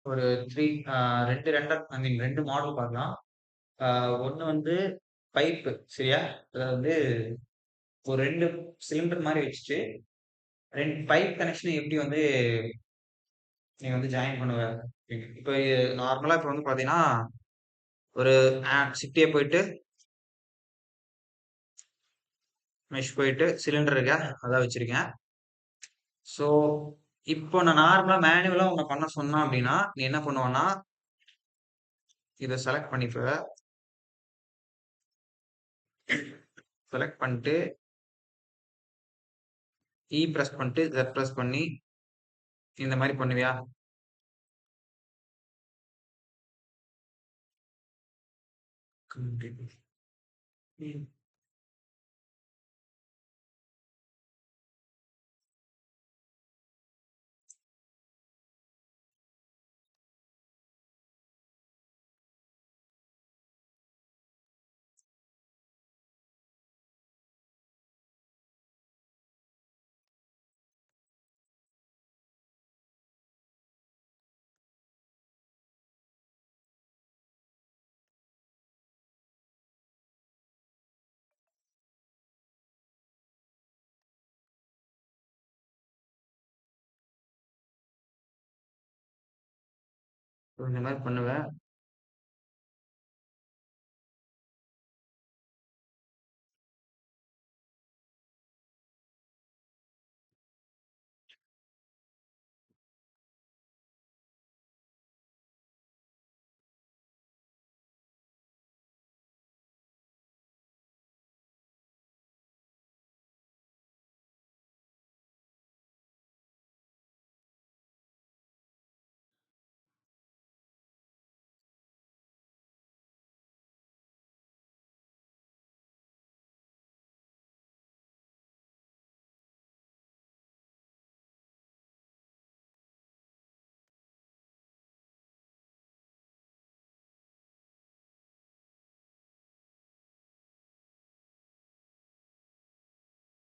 ஒரு 3 2 ரெண்டர் ஐ மீன் 2 மாடல் பார்க்கலாம். ஆ ஒண்ணு வந்து பைப்பு சரியா? அதாவது ஒரு 2 சிலிண்டர் மாரி வச்சுட்டு 2 பைப் கனெக்ஷன எப்படி வந்து நீ வந்து ஜாயின் பண்ணுவ? இப்ப நார்மலா இப்ப வந்து பார்த்தீங்கன்னா, ஒரு சிப்டியே போயிட்டு, மெஷ் போயிட்டு சிலிண்டர் இருக்கா? அதான் வச்சிருக்கேன். ஸோ, இப்போ நான் நார்மலா மேனுவலா உன்ன பண்ண சொன்னா அப்படின்னா, நீ என்ன பண்ணுவன்னா, இத செலக்ட் பண்ணிப்ப. செலக்ட் பண்ணிட்டு, பிரஸ் பண்ணிட்டு, பிரஸ் பண்ணி, இந்த மாரி பண்ணுவியா? ம். இந்த மாரி பண்ணுவ.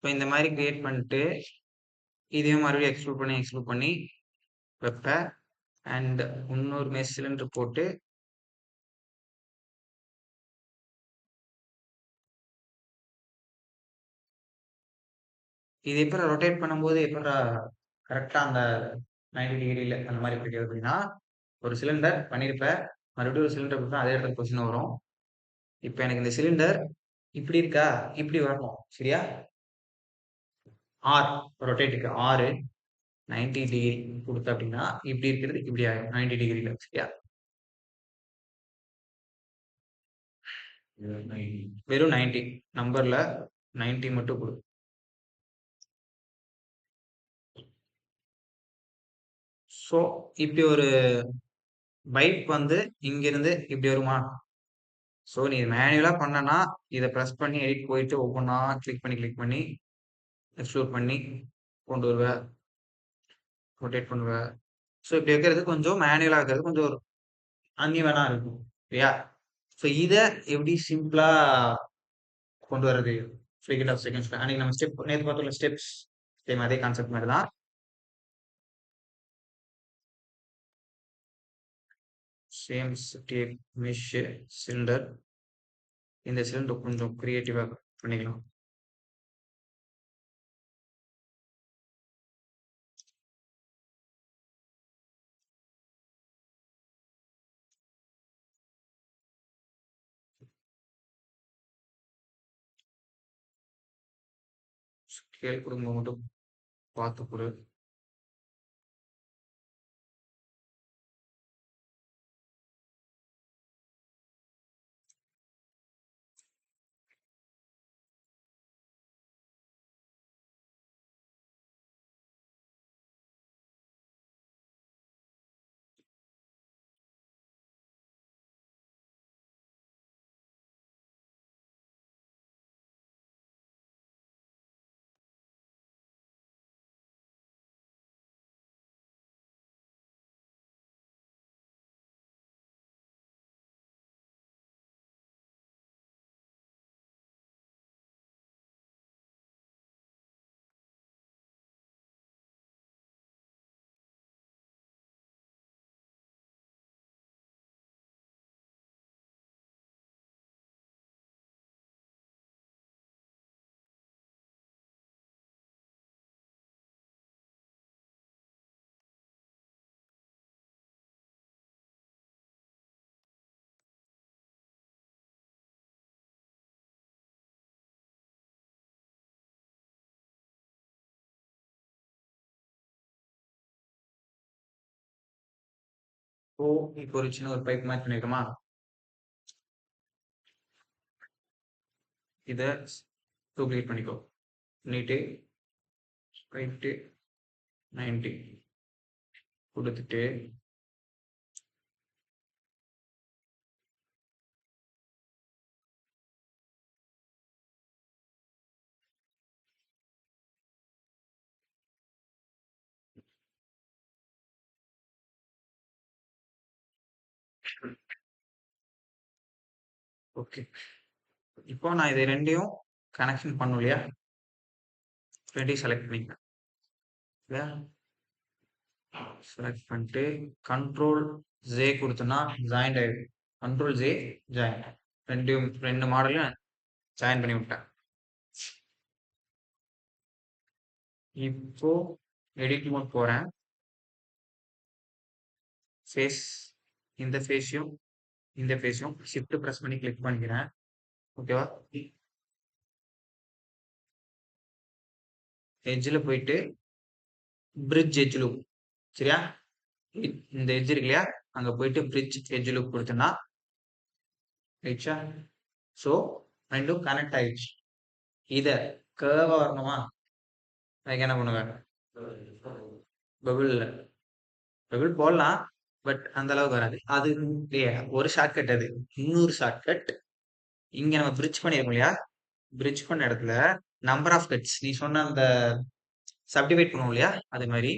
இப்ப இந்த மாரி கிரியேட் பண்ணிட்டு, இதையும் மறுபடியும் எக்ஸ்ட்ரூட் பண்ணி வைப்ப. அண்ட் இன்னொரு மெஷ் சிலிண்டர் போட்டு, இது எப்புட்றா ரொட்டேட் பண்ணும்போது எப்புட்றா கரெக்ட்டா அந்த 90 டிகிரில அந்த மாரி பிடிக்கிறது அப்படின்னா, ஒரு சிலிண்டர் பண்ணியிருப்ப. மறுபடியும் ஒரு சிலிண்டர் குடுத்தா அதே இடத்துல பொசிஷன் வரும். இப்ப எனக்கு இந்த சிலிண்டர் இப்படி இருக்கா? இப்படி வரணும். சரியா? ஆர் ரொட்டேட்க்கு 90 டிகிரி குடுத்த அப்படின்னா, இப்படி இருக்கிறது இப்படி ஆயிரும். 90 டிகிரில சரியா? வெறும் 90 நம்பர்ல 90 மட்டும் குடு. ஸோ, இப்படி ஒரு பைப் வந்து இங்கிருந்து இப்படி வருமா? ஸோ, நீ மேனுவலா பண்ணனா, இத பிரஸ் பண்ணி எடிட் போயிட்டு ஒவ்வொன்னா கிளிக் பண்ணி எக்ஸ்ட்ரூட் பண்ணி கொண்டு வருவ. ரொட்டேட் பண்ணுவ. ஸோ, இப்படி வைக்கிறது கொஞ்சம் மேனுவலா வைக்கிறது கொஞ்சம் ஒரு அன்ஈவனா இருக்கும். சரியா? ஸோ, இத எப்படி சிம்பிளா கொண்டு வரது? ஃபிகர் ஆஃப் செகண்ட்ஸ்ல. அன்னைக்கு நம்ம நேத்து பார்த்தோம்ல ஸ்டெப்ஸ். சேம் அதே கான்செப்ட் மாரி தான். Same tape, mesh, cylinder. இந்த சிலிண்டர் கொஞ்சம் கிரியேட்டிவா பண்ணிக்கலாம். ஸ்கேல் குடுக்கும்போது மட்டும் பார்த்து குடு. இப்போ இப்போ ஒரு சின்ன ஒரு பைப் மாதிரி பண்ணிருக்கோமா? இத டூப்ளிகேட் பண்ணிக்கோ. பண்ணிட்டு ரைட்டு 90 குடுத்துட்டு ஓகே. இப்போ நான் இது 2யும் கனெக்ஷன் பண்ணணும் இல்லையா? 2யும் செலக்ட் பண்ணிக்கிறேன். இல்லையா? செலக்ட் பண்ணிட்டு கண்ட்ரோல் ஜே குடுத்தேன்னா ஜாயிண்ட் ஆயிடும். Control J join. 2 மாடலையும் ஜாயின் பண்ணி விட்டேன். இப்போ எடிட் மோட் போறேன். ஃபேஸ் இந்த ஃபேஸையும் இந்த ஃபேஸையும் ஷிஃப்ட் பிரஸ் பண்ணி கிளிக் பண்ணிக்கிறேன். ஓகேவா? எட்ஜ்ல போயிட்டு பிரிட்ஜ் எட்ஜ் லூப். சரியா? இந்த எட்ஜ் இருக்கு இல்லையா? அங்க போயிட்டு பிரிட்ஜ் எட்ஜ் லூப் குடுத்தேன்னா ஆயிடுச்சா? ஸோ 2ம் கனெக்ட் ஆயிடுச்சு. இத கர்வா வரணுமா? அதுக்கு என்ன பண்ணுவேன்? பபிள் பபிள் போடலாம். பட் அந்த அளவுக்கு வராது. அது ஒரு ஷார்ட்கட் அது. இன்னொரு ஷார்ட்கட் இங்க நம்ம பிரிட்ஜ் பண்ணியிருக்கோம் இல்லையா? பிரிட்ஜ் பண்ண இடத்துல நம்பர் ஆஃப் கட்ஸ் நீ சொன்ன அந்த சப்டிவைட் பண்ணுவோம் இல்லையா? அது மாரி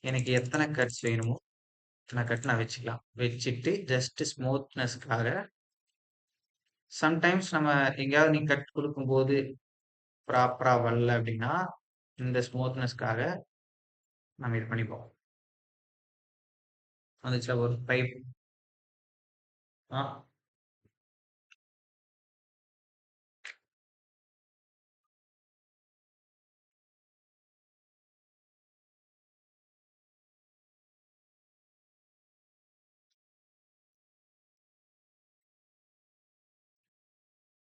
எனக்கு எத்தனை கட்ஸ் வேணுமோ அத்தனை கட் நான் வச்சுக்கலாம். வச்சுட்டு ஜஸ்ட் ஸ்மூத்னஸ்க்காக சம்டைம்ஸ் நம்ம எங்கேயாவது நீ கட் குடுக்கும்போது ப்ராப்பரா வரல அப்படின்னா, இந்த ஸ்மூத்னஸ்க்காக நம்ம இது பண்ணிப்போம். வந்துச்சா ஒரு பைப் ஆ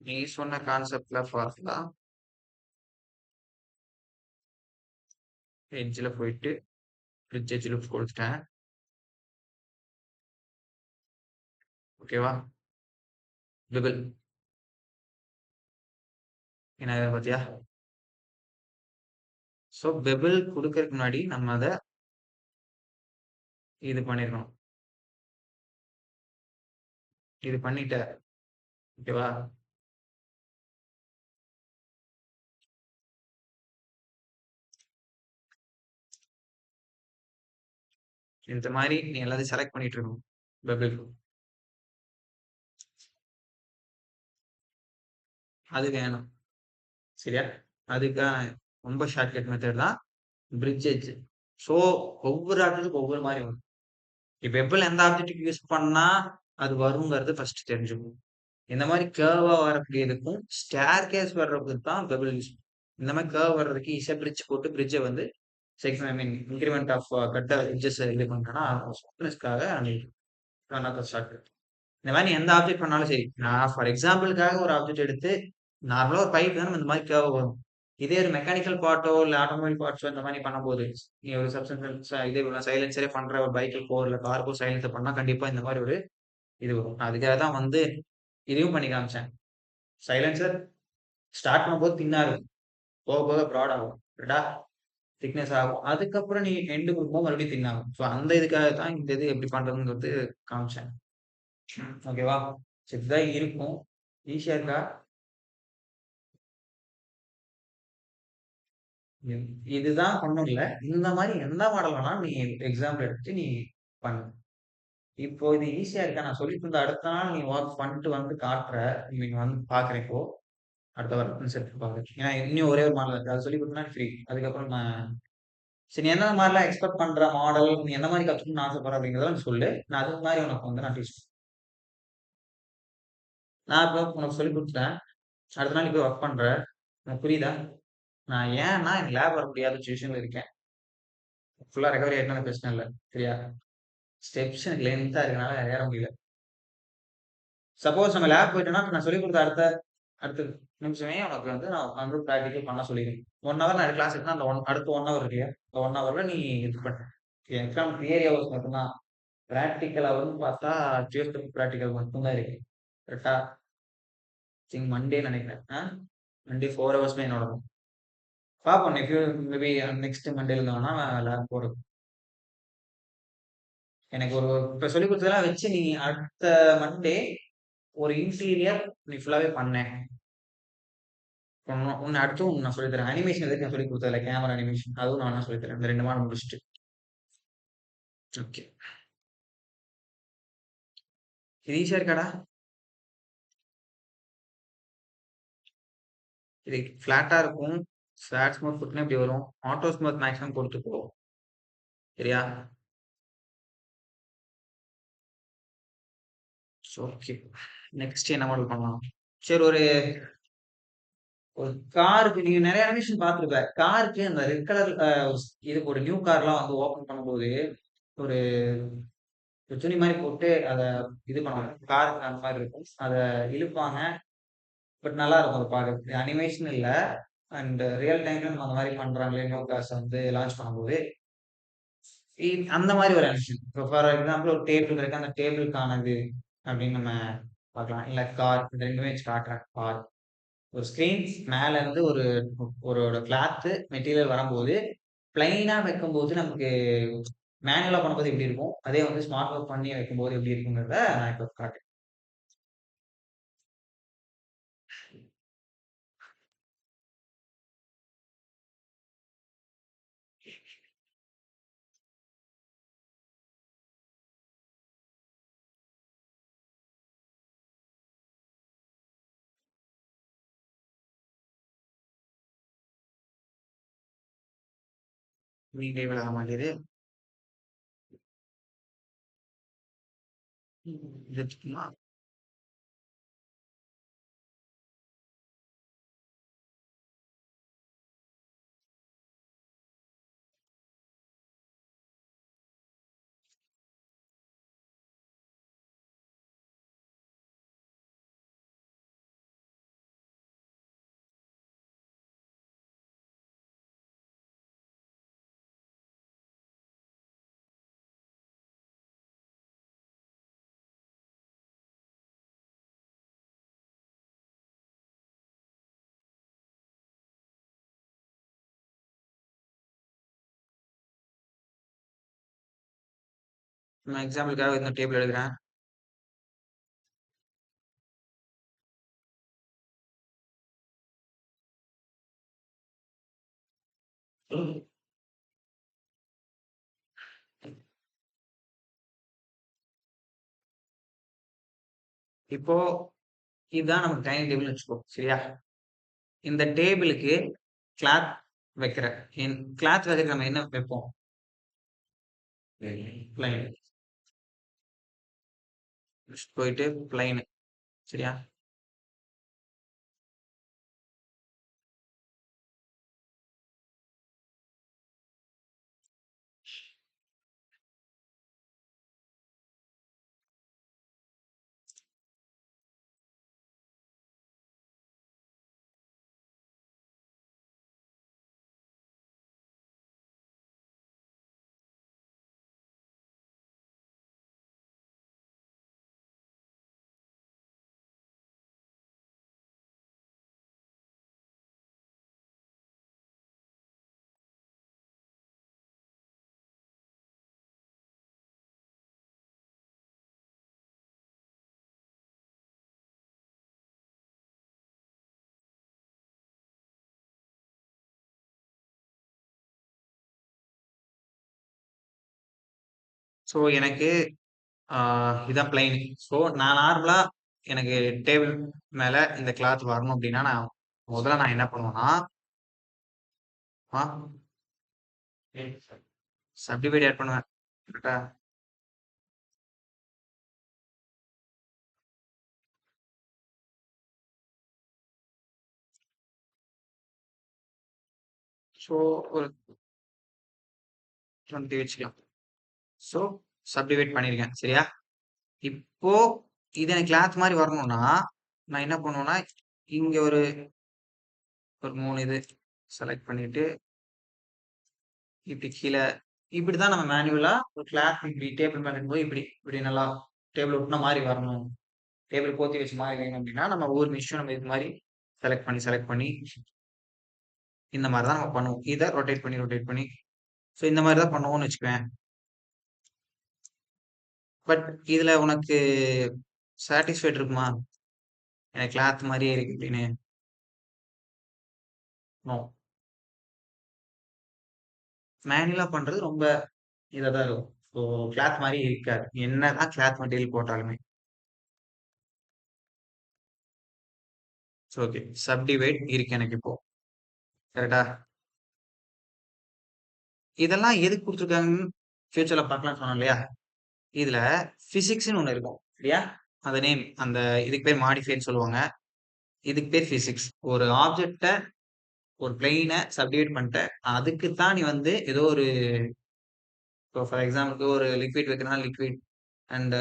நீ சொன்ன கான்செப்ட்ல பார்க்கலாம். எட்ஜ்ல போயிட்டு பிரிட்ஜ் எட்ஜ் லூப் கொடுத்துட்டேன். ஓகேவா? பெபிள் என்ன பாத்தியா? ஸோ பெபிள் குடுக்கறதுக்கு முன்னாடி நம்ம அத இது பண்ணிருக்கணும். இது பண்ணிட்ட. ஓகேவா? இந்த மாரி நீ எல்லாத்தையும் செலக்ட் பண்ணிட்டு இருக்கணும். பெபிள். அது வேணும். சரியா? அதுக்கான ரொம்ப ஷார்ட்கட் மெத்தட் தான் பிரிட்ஜ் எட்ஜ். ஸோ ஒவ்வொரு ஆப்ஜெக்ட்டுக்கும் ஒவ்வொரு மாரி வரும். இப்ப பெபிள் எந்த ஆப்ஜெக்ட்டுக்கு யூஸ் பண்ணா அது வருங்கிறது ஃபர்ஸ்ட் தெரிஞ்சுக்கணும். இந்த மாரி கர்வா வரக்கூடியதுக்கும் ஸ்டேர்கேஸ் வர்றதுக்கு தான் பெபிள் யூஸ் இந்த மாரி கர்வ் வர்றதுக்கு ஈஸியா பிரிட்ஜ் போட்டு பிரிட்ஜ வந்து section I mean increment of கட்ட எட்ஜஸ் இது பண்றேன்னா ஸ்மூத்னஸ்க்காக another ஷார்ட்கட். இந்த மாரி நீ எந்த ஆப்ஜெக்ட் பண்ணாலும் சரி. நான் ஃபார் எக்ஸாம்பிளுக்காக ஒரு ஆப்ஜெக்ட் எடுத்து நார்மலா ஒரு பைப் தானே இந்த மாரி கர்வ் வரும். இதே ஒரு மெக்கானிக்கல் பார்ட்டோ இல்ல ஆட்டோமொபைல் பார்ட்ஸோ இந்த மாரி பண்ணும்போது, நீ ஒரு சப்ஸ்டன்ஸ் இதே சைலன்சரே பண்ற ஒரு பைக்குக்கோ இல்ல காருக்கோ சைலன்சர் பண்ணா கண்டிப்பா இந்த மாரி ஒரு இது வரும். நான் அதுக்காக தான் வந்து இதையும் பண்ணி காமிச்சேன். சைலன்சர் ஸ்டார்ட் பண்ணும்போது தின்னா இருக்கும். போக போக ப்ராட் ஆகும். கரெக்ட்டா? திக்னஸ் ஆகும். அதுக்கப்புறம் நீ எண்ட் குடுக்கும்போது மறுபடியும் தின் ஆகும். ஸோ அந்த இதுக்காக தான் இந்த இது எப்படி பண்றதுங்கிறது காமிச்சேன். ஓகேவா? சோ இதுதான் இருக்கும். ஈஸியா இருக்கா? ம். இதுதான் பண்ணணும்ல. இந்த மாரி எந்த மாடல் வேணாலும் நீ எக்ஸாம்பிள் எடுத்து நீ பண்ணு. இப்போ இது ஈஸியா இருக்கா? நான் சொல்லித் தந்த அடுத்த நாள் நீ ஒர்க் பண்ணிட்டு வந்து காட்டுற. நீங்க வந்து பார்க்குறேன் இப்போ. அடுத்த வாரம் கான்செப்ட் பாக்குறேன். ஏன்னா இன்னும் ஒரே ஒரு மாடல் இருக்கு. அத சொல்லிக் குடுத்தனா ஃப்ரீ. அதுக்கப்புறம் சரி நீ என்ன மாரிலாம் எக்ஸ்பெக்ட் பண்ற மாடல், நீ என்ன மாரி கத்துக்கணும்னு ஆசைப்படுற அப்படிங்கிறத எனக்கு சொல்லு. நான் அதுக்கு மாரி உனக்கு வந்து நான் டீச் நான் இப்போ உனக்கு சொல்லிக் குடுத்துட்டேன். அடுத்த நாள் நீ போய் ஒர்க் பண்ற. உனக்கு புரியுதா? நான் ஏன்னா எனக்கு லேப் வர முடியாத சிச்சுவேஷன்ல இருக்கேன். ஃபுல்லா ரெக்கவரி ஆயிட்டேன்னா எனக்கு பிரச்சனை இல்ல. சரியா? ஸ்டெப்ஸ் எனக்கு லென்த்தா இருக்கனால ஏற முடியல. சப்போஸ் நம்ம லேப் போயிட்டோம்னா, இப்ப நான் சொல்லிக் குடுத்த அடுத்த அடுத்த நிமிஷமே உனக்கு வந்து நான் உட்கார்ந்து பிராக்டிகல் பண்ண சொல்லிருவேன். 1 ஹவர் நான் கிளாஸ் எடுத்தா அந்த அடுத்த 1 ஹவர் இருக்குல்லையா? அந்த 1 ஹவர்ல நீ இது பண்ணு. எக்ஸாம் தியரி ஹவர்ஸ் மட்டும் தான். பிராக்டிகல் அவர்னு பார்த்தா டியூஸ்டே பிராக்டிகல் மட்டும்தான் இருக்கு. கரெக்டா? திங்க் மண்டே நினைக்கிறேன். மண்டே 4 ஹவர்ஸ்மே என்னோட பார்ப்போம். மேபி நெக்ஸ்ட் மண்டேல இருந்து வேணா லேப் போறது. எனக்கு ஒரு இப்ப சொல்லிக் கொடுத்ததெல்லாம் வச்சு நீ அடுத்த மண்டே ஒரு இன்டீரியர் நீ ஃபுல்லாவே பண்ணேன். ஒண்ணு அடுத்து ஒண்ணு நான் சொல்லித் தரேன். அனிமேஷன் எதுக்கு நான் சொல்லிக் கொடுத்ததில்ல. கேமரா அனிமேஷன் அதுவும் நான் வேணா சொல்லித் தரேன். இந்த 2 மாதம் முடிச்சுட்டு. ஓகே. இது ஈஸியா இருக்காடா? இது ஃபிளாட்டா இருக்கும். ஃபிளாட் ஸ்மூத் கொடுத்தா இப்படி வரும். ஆட்டோ ஸ்மூத் மேக்ஸிமம் கொடுத்துக்கோ. சரியா? ஓகே. நெக்ஸ்ட் என்ன மாடல் பண்ணலாம்? சரி ஒரு ஒரு காருக்கு நீங்க நிறைய அனிமேஷன் பார்த்திருப்ப. காருக்கு அந்த ரெட் கலர் இதுக்கு ஒரு நியூ கார்லாம் வந்து ஓப்பன் பண்ணும்போது ஒரு ஒரு துணி மாரி போட்டு அத இது பண்ணுவாங்க. காருக்கு அந்த மாரி இருக்கும். அத இழுப்பாங்க. பட் நல்லா இருக்கும் அத பார்க்கறதுக்கு. அனிமேஷன் இல்ல. அண்ட் ரியல் டைம்ல நம்ம அந்த மாரி பண்றாங்களே நியூ கார்ஸ் வந்து லான்ச் பண்ணும்போது, அந்த மாரி ஒரு அனிமேஷன். இப்போ ஃபார் எக்ஸாம்பிள் ஒரு டேபிள் இருக்கு. அந்த டேபிளுக்கானது அப்படின்னு நம்ம பார்க்கலாம். இல்ல கார் இந்த 2மே வச்சு காட்டுறேன். கார் ஒரு ஸ்க்ரீன் மேல இருந்து ஒரு ஒரு கிளாத் மெட்டீரியல் வரும்போது, பிளைனா வைக்கும்போது நமக்கு மேனுவலா பண்ணும்போது எப்படி இருக்கும்? அதே வந்து ஸ்மார்ட் ஒர்க் பண்ணி வைக்கும்போது எப்படி இருக்குங்கிறத நான் இப்ப காட்டுறேன். நீங்களே விளக்க மாட்டேங்குது. இது எடுத்துக்கணுமா? நான் எக்ஸாம்பிளுக்காக இந்த டேபிள் எடுக்கிறேன். இப்போ இதுதான் நமக்கு டைனிங் டேபிள்னு வச்சுக்கோ. சரியா? இந்த டேபிளுக்கு கிளாத் வைக்கிறேன். கிளாத் வைக்கிறதுக்கு நம்ம என்ன வைப்போம்? பிளைன். போயிட்டு பிளைன். சரியா? ஸோ எனக்கு இதான் பிளைன். ஸோ நான் நார்மலா எனக்கு டேபிள் மேல இந்த கிளாத் வரணும் அப்படின்னா, முதல்ல நான் என்ன பண்ணுவேன்னா, ஆ சப்டிவைட் ஆட் பண்ணுவேன். கரெக்ட்டா? ஸோ ஒரு 20 வச்சுக்கலாம். ஸோ சப்டிவைட் பண்ணியிருக்கேன். சரியா? இப்போ இது எனக்கு கிளாத் மாரி வரணும்னா, நான் என்ன பண்ணுவேன்னா, இங்க ஒரு ஒரு 3 இது செலக்ட் பண்ணிட்டு, இப்படி கீழ இப்படிதான் நம்ம மேனுவலா ஒரு கிளாத் இப்படி டேபிள் மேல இருக்கும்போது இப்படி இப்படி நல்லா டேபிள் ஒட்டின மாதிரி வரணும். டேபிள் போத்தி வச்ச மாதிரி வேணும் அப்படின்னா நம்ம ஒவ்வொரு மெஷும் நம்ம இது மாதிரி செலக்ட் பண்ணி இந்த மாதிரி தான் நம்ம பண்ணுவோம். இதை ரொட்டேட் பண்ணி ஸோ இந்த மாதிரி தான் பண்ணுவோம்னு வச்சுக்குவேன். பட் இதுல உனக்கு சாட்டிஸ்ஃபைட் இருக்குமா? எனக்கு கிளாத் மாதிரியே இருக்கு அப்படின்னு. நோ. மேனுவலா பண்றது ரொம்ப இதா தான் இருக்கும். ஸோ கிளாத் மாதிரி இருக்காது. என்னதான் கிளாத் மெட்டீரியல் போட்டாலுமே. So okay. சப்டிவைட் இருக்கு எனக்கு இப்போ. கரெக்டா? இதெல்லாம் எதுக்கு குடுத்துருக்காங்கன்னு ஃபியூச்சர்ல பார்க்கலாம்னு சொன்னோம் இல்லையா? இதுல பிசிக்ஸ்ன்னு ஒண்ணு இருக்கும். இல்லையா? அந்த நேம் அந்த இதுக்கு பேர் மாடிஃபைன்னு சொல்லுவாங்க. இதுக்கு பேர் பிசிக்ஸ். ஒரு ஆப்ஜெக்ட்ட ஒரு பிளெயின சப்டிவைட் பண்ணிட்ட. அதுக்கு தான் நீ வந்து ஏதோ ஒரு இப்போ ஃபார் எக்ஸாம்பிளுக்கு ஒரு லிக்விட் வைக்கிறனா லிக்விட் அண்ட்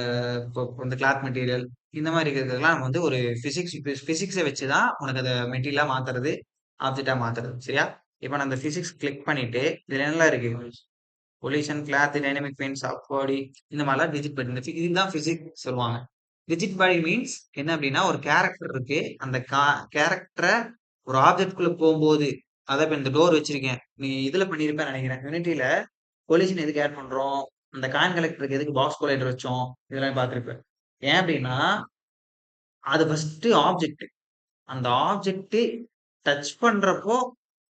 இப்போ இந்த கிளாத் மெட்டீரியல் இந்த மாதிரி இருக்கிறதுக்கெல்லாம் நம்ம வந்து ஒரு பிசிக்ஸை வச்சு தான் உனக்கு அதை மெட்டீரியலா மாத்துறது ஆப்ஜெக்டா மாத்துறது சரியா? இப்போ நான் அந்த பிசிக்ஸ் கிளிக் பண்ணிட்டு இதுல என்னெல்லாம் இருக்கு? Pollution, cloth, dynamic pain, soft பாடி இந்த மாதிரிலாம் டிஜிட் பாடி. இதுதான் பிசிக்ஸ் சொல்லுவாங்க. டிஜிட் பாடி மீன்ஸ் என்ன அப்படின்னா ஒரு கேரக்டர் இருக்கு. அந்த கேரக்டரை ஒரு ஆப்ஜெக்ட் குள்ள போகும்போது அதான் இப்ப இந்த டோர் வச்சிருக்கேன். நீ இதுல பண்ணிருப்பேன்னு நினைக்கிறேன். யூனிட்டில பொல்யூஷன் எதுக்கு ஆட் பண்றோம்? அந்த காயின் கலெக்டருக்கு எதுக்கு பாக்ஸ் கொலைடர் வச்சோம்? இதெல்லாம் பார்த்திருப்பேன். ஏன் அப்படின்னா அது ஃபர்ஸ்ட் ஆப்ஜெக்ட். அந்த ஆப்ஜெக்ட் டச் பண்றப்போ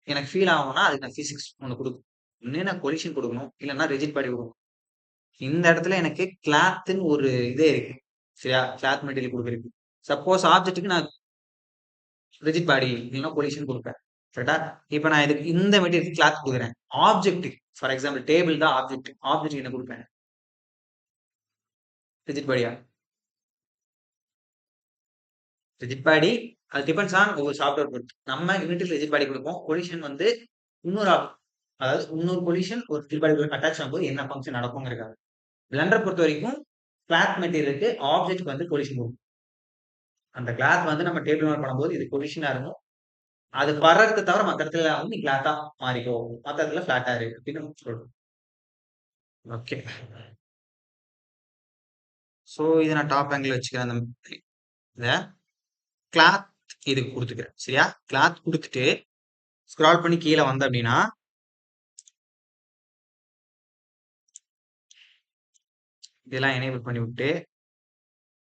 எனக்கு ஃபீல் ஆகும்னா அதுக்கு நான் பிசிக்ஸ் ஒண்ணு கொடுக்கும். ஒண்ணு நான் கொலிஷன் கொடுக்கணும், இல்லைன்னா ரிஜிட் பாடி கொடுக்கணும். இந்த இடத்துல எனக்கு கிளாத்ன்னு ஒரு இதே இருக்கு. சரியா? கிளாத் மெட்டீரியல் கொடுக்குறதுக்கு. சப்போஸ் ஆப்ஜெக்ட்டுக்கு நான் ரிஜிட் பாடி இல்லைன்னா கொலிஷன் கொடுப்பேன். கரெக்டா? இப்ப நான் இதுக்கு இந்த மெட்டீரியல் கிளாத் கொடுக்குறேன். ஆப்ஜெக்ட் ஃபார் எக்ஸாம்பிள் டேபிள் தான் ஆப்ஜெக்ட். ஆப்ஜெக்ட் என்ன கொடுப்பேன்? ரிஜிட் பாடியா? ரிஜிட் பாடி அது டிபெண்ட்ஸ் ஆன் ஒவ்வொரு சாஃப்ட்வேர் பொறுத்து. நம்ம யூனிட்டில் ரிஜிட் பாடி கொடுப்போம். கொலிஷன் வந்து இன்னொரு அதாவது இன்னொரு கொலிஷன் ஒரு ரிஜிட் பாடி அட்டாச் ஆகும்போது என்ன ஃபங்க்ஷன் நடக்குங்கிறக்காக. பிளெண்டர் பொறுத்த வரைக்கும் கிளாத் மெட்டீரியலுக்கு ஆப்ஜெக்ட் வந்து கொலிஷன் கொடுக்கும். அந்த கிளாத் வந்து நம்ம டேபிள் மேல பண்ணும்போது இது கொலிஷனா இருக்கும். அது வர்றத தவிர மத்த இடத்துல வந்து நீ கிளாத்தா மாறிக்கோ. மத்த இடத்துல ஃபிளாட்டா இரு அப்படின்னு சொல்றோம். ஓகே. சோ இத நான் டாப் ஆங்கிள் வச்சுக்கிறேன். அந்த இத கிளாத் இதுக்கு குடுத்துக்கிறேன். சரியா? கிளாத் குடுத்துட்டு ஸ்க்ரால் பண்ணி கீழ வந்த அப்படின்னா இதெல்லாம் எனேபிள் பண்ணி விட்டு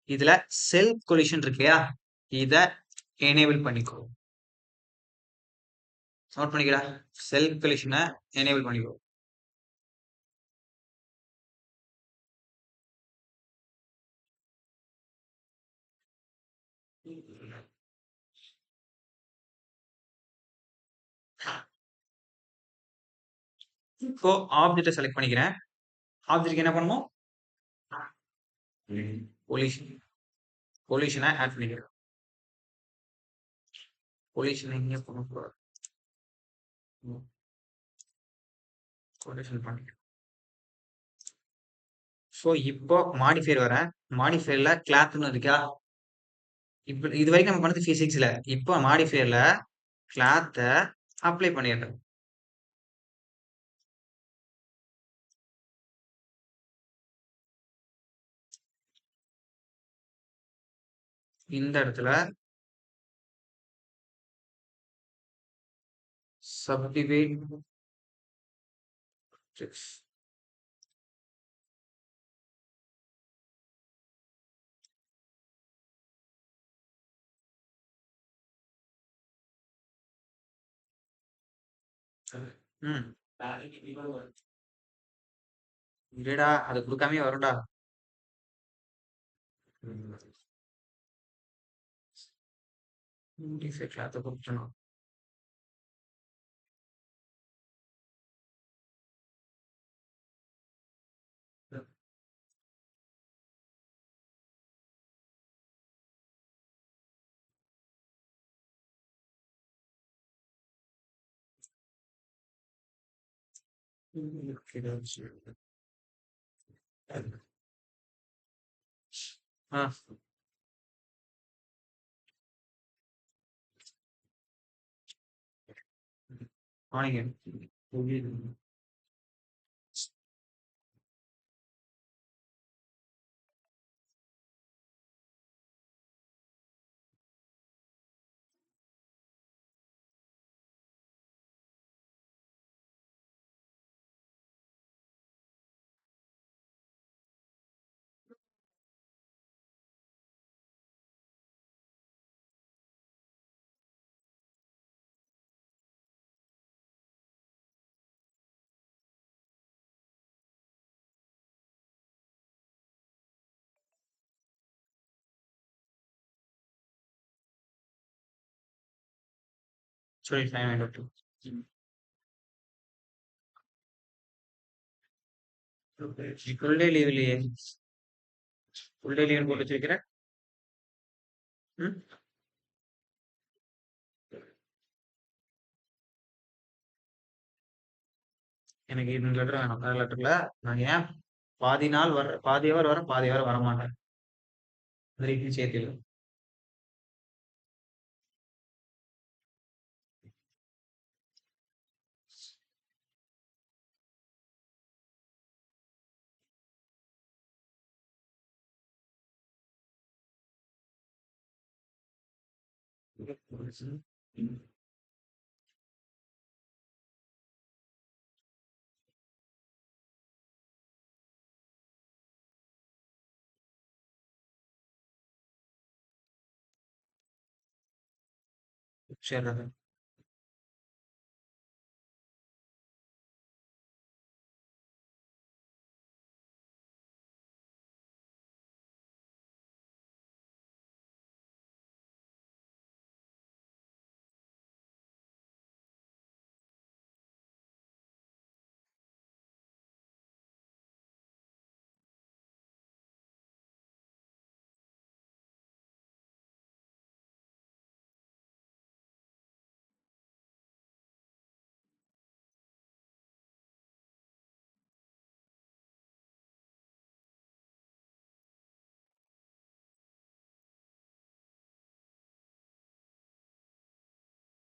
இதுல செல்ஃப் கொலிஷன் இருக்கு இல்லையா? இத எனேபிள் பண்ணிக்கோ. நோட் பண்ணிக்கடா. செல்ஃப் கொலிஷனை எனேபிள் பண்ணிக்கோ. இப்போ ஆப்ஜெக்ட செலக்ட் பண்ணிக்கிறேன். ஆப்ஜெக்ட்க்கு என்ன பண்ணணும்? கொலிஷன் கொலிஷனை ஆட் பண்ணிக்கிறேன். கொலிஷன் எங்க பண்ணக்கூடாது. கொலிஷன் பண்ணிக்கிறேன். ஸோ இப்போ மாடிஃபையர் வரேன். மாடிஃபையர்ல கிளாத்னு இருக்கா? இப்போ இது வரைக்கும் நம்ம பண்ணது பிசிக்ஸ்ல. இப்போ மாடிஃபையர்ல கிளாத்த அப்ளை பண்ணிடுறேன். இந்த இடத்துல சப்டிவைட் ம். இல்லடா அது கொடுக்காமயே வரும்டா. டிஃபெக்ட் கிளாத்த கொடுத்துடணும். ஆ வாங்க. சொல்லிட்டேன் வேண்டாம். ஃபுல் டே லீவ் இல்லையே. ஃபுல் டே லீவ்னு போட்டு வச்சிருக்கிறேன். ம். எனக்கு இந்த லெட்டர் வேணாம். வேற லெட்டர்ல நான் ஏன் பாதி நாள் பாதி ஹவர் வரேன், பாதி ஹவர் வரமாட்டேன். அந்த ரீதியும் சேர்த்து சரி.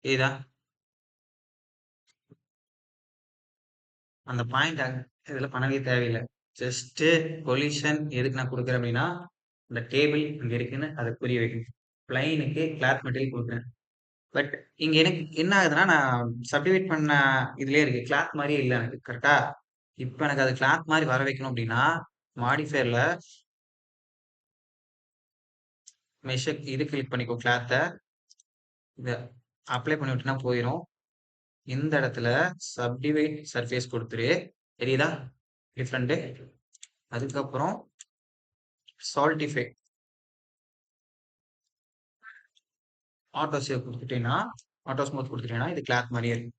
இதா அந்த பாயிண்ட் இதுல பண்ணவே தேவையில்லை. ஜஸ்ட் கொலிஷன் எதுக்கு நான் கொடுக்குறேன் அப்படின்னா, இந்த டேபிள் இங்க இருக்குன்னு அதை புரிய வைக்கணும். பிளைனுக்கு கிளாத் மெட்டீரியல் கொடுக்குறேன். பட் இங்க எனக்கு என்ன ஆகுதுன்னா, நான் சப்டிவைட் பண்ண இதுலயே இருக்கு. கிளாத் மாதிரியே இல்லை எனக்கு. கரெக்டா? இப்ப எனக்கு அது கிளாத் மாதிரி வர வைக்கணும் அப்படின்னா, மாடிஃபயர்ல மெஷர் இது கிளிக் பண்ணிக்கோ கிளாத்த. இத அப்ளை பண்ணி விட்டுனா போயிடும். இந்த இடத்துல சப்டிவைட் சர்ஃபேஸ் கொடுத்துரு. தெரியுதா டிஃப்ரெண்ட்? அதுக்கப்புறம் சால்டிஃபை ஆட்டோ சேவ் கொடுத்துட்டீங்கன்னா, ஆட்டோ ஸ்மூத் கொடுத்துட்டீங்கன்னா இது கிளாத் மாதிரியே இருக்கும்.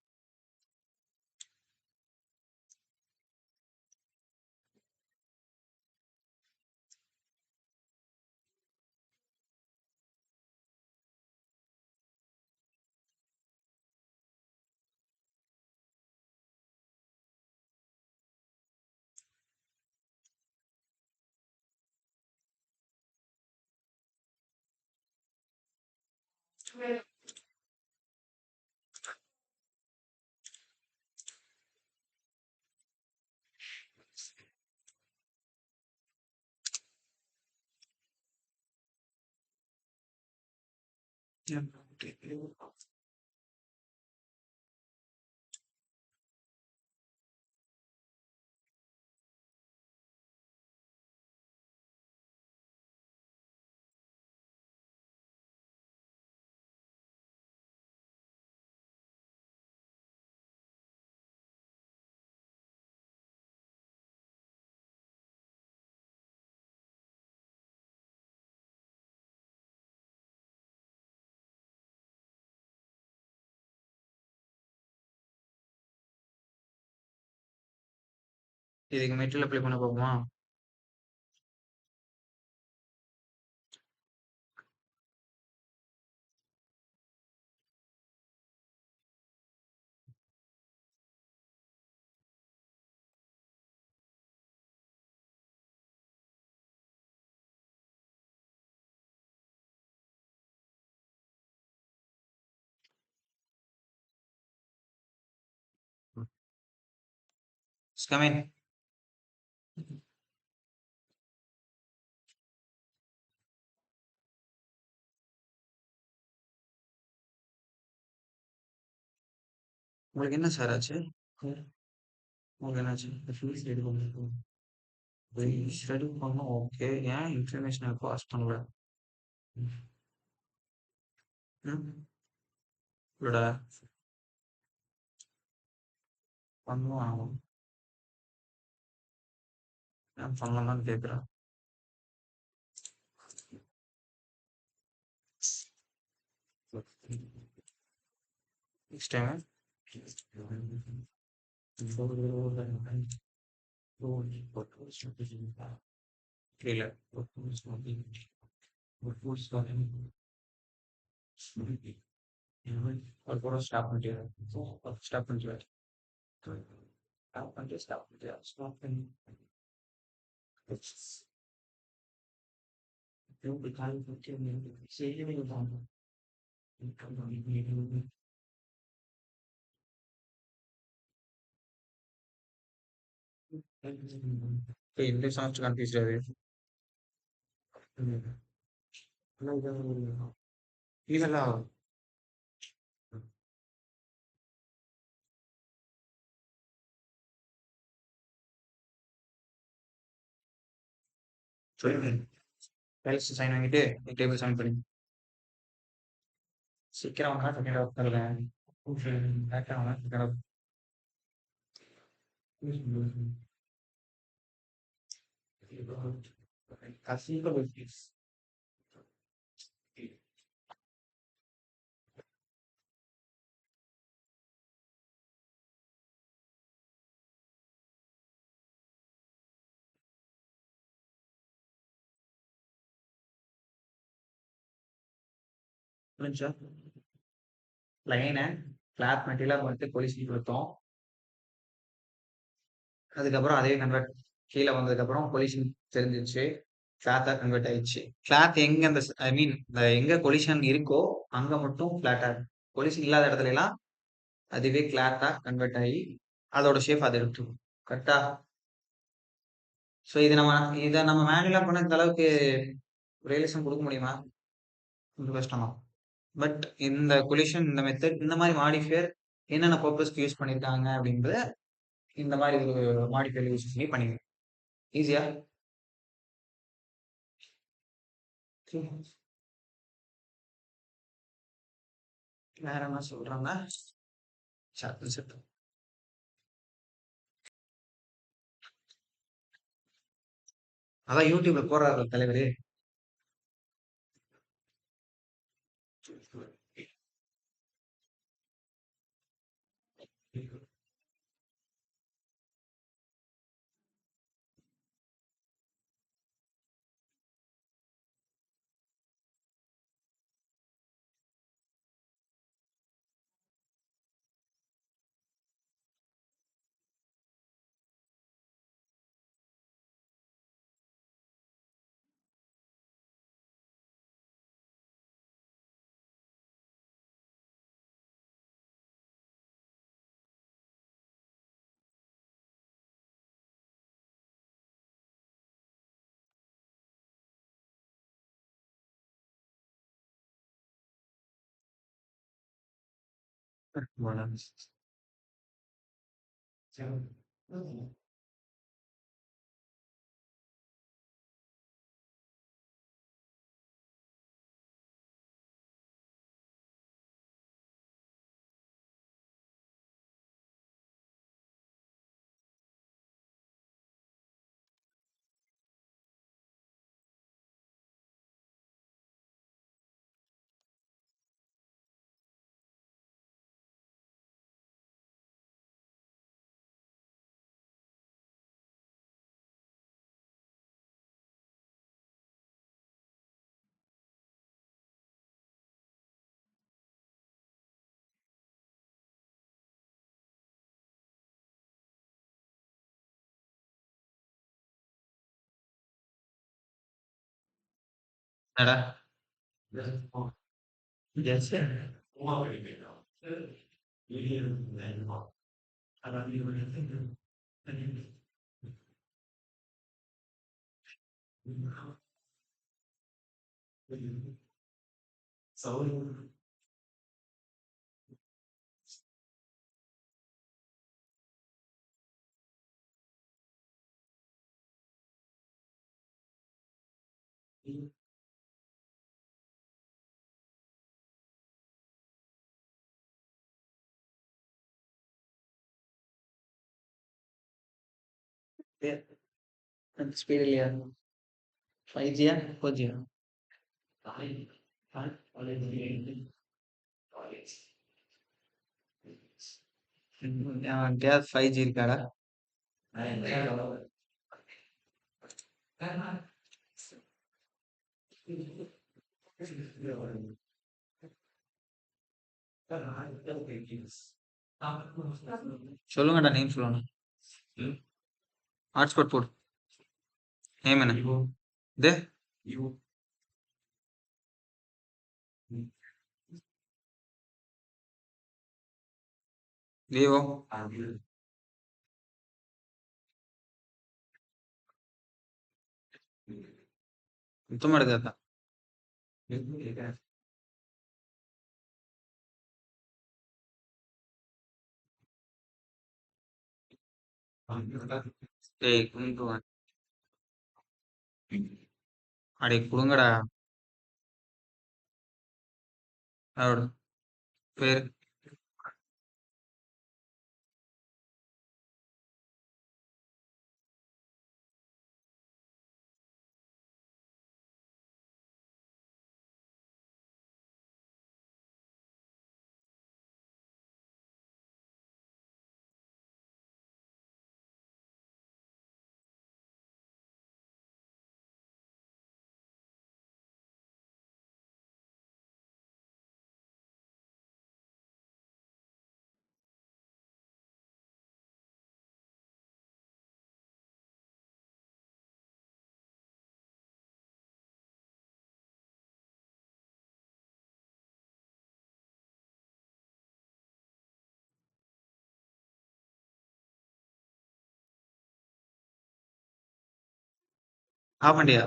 இதுக்கு மெட்டீரியல் அப்ளை பண்ண போகுமா? Come in. உங்களுக்கு என்ன சார் ஆச்சு? உங்களுக்கு என்னாச்சு? ஃபீஸ் ரெடி பண்ணணும். ஃபீஸ் ரெடி பண்ணணும். ஓகே. ஏன் இன்ஃபர்மேஷன் பாஸ் பண்ணல? ம். இல்லடா. பண்ணுவான். ஏன் பண்ணலன்னு கேட்குறேன். நெக்ஸ்ட் டைம் புரியல. ஒரு கூட ஸ்டாப் பண்ணிட்டு ஸ்டாப் பண்ணிட்டு ஸ்டாப் பண்ணி இந்த சாங்ஸ் கன்ஃபியூஸ் ஆகுது. இதெல்லாம் சொல்லுங்க. கைஸ் சைன் வாங்கிட்டு டேபிள் சைன் பண்ணி சீக்கிரம் வாங்க செகண்ட் ஹாஃப் தருவேன். லேட்டா வாங்க செகண்ட் ஹாஃப். கசிங்க புரிஞ்சா லைனை கிளாத் மெட்டீரியலாக வந்துட்டு போலீஸ்க்கு கொடுத்தோம். அதுக்கப்புறம் அதே கன்வெர்ட் கீழே வந்ததுக்கப்புறம் கொலிஷன் தெரிஞ்சிச்சு. ஃபிளாட்டா கன்வெர்ட் ஆயிடுச்சு. கிளாத் எங்க அந்த ஐ மீன் இந்த எங்க கொலிஷன் இருக்கோ அங்க மட்டும் ஃபிளாட்டா கொலிஷன் இல்லாத இடத்துல எல்லாம் அதுவே கிளாத்தா கன்வெர்ட் ஆகி அதோட ஷேப் அதை எடுத்துக்கும். கரெக்டா? ஸோ இதை நம்ம மேனுவலா பண்ண இந்த அளவுக்கு ரியலிசம் கொடுக்க முடியுமா? கொஞ்சம் கஷ்டம் தான். பட் இந்த கொலிஷன் இந்த மெத்தட் இந்த மாதிரி மாடிஃபையர் என்னென்ன பர்பஸ்க்கு யூஸ் பண்ணியிருக்காங்க அப்படின்றத இந்த மாதிரி ஒரு மாடிஃபையர் யூஸ் பண்ணி பண்ணிக்கலாம் ஈஸியா. வேற என்ன சொல்றாங்க? அதான் யூடியூப்ல போறாரு தலைவரு. என்னடா? Yes. ஸ்பீட் இல்லையா? 5G-யா 4G-யா? அவன்கிட்டயாவது 5G இருக்காடா? சொல்லுங்கடா, நேம் சொல்லுங்க. ஹாட்ஸ்பாட் போடு. நேம் என்ன? இது விவோ. சுத்தமா எடுக்காதா? டேய் குடுங்கடா. அடே குடுங்கடா. அவரோட பேரு. ஆஃப் பண்ணிட்டியா?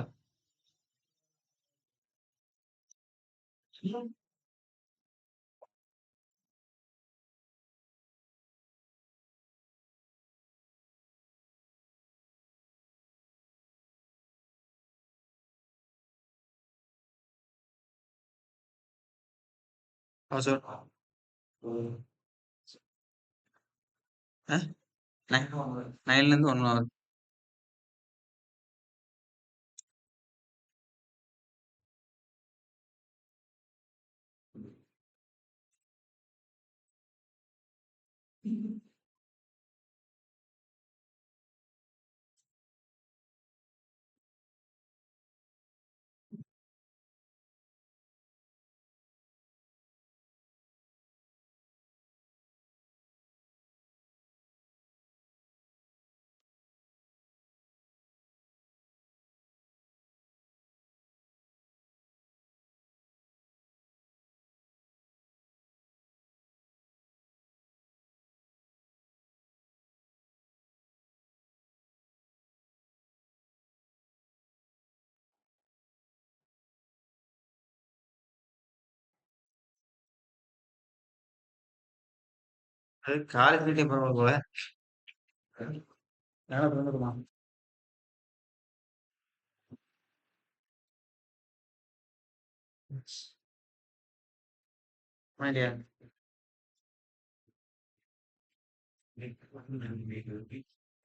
பாஸ்வேர்ட். ஆ? 9ல இருந்து 1 ஆகுது. அது காலேஜ் மீட்டே பரவால்ல போல. என்னால பிறந்துக்குமா? பண்ணிட்டியா?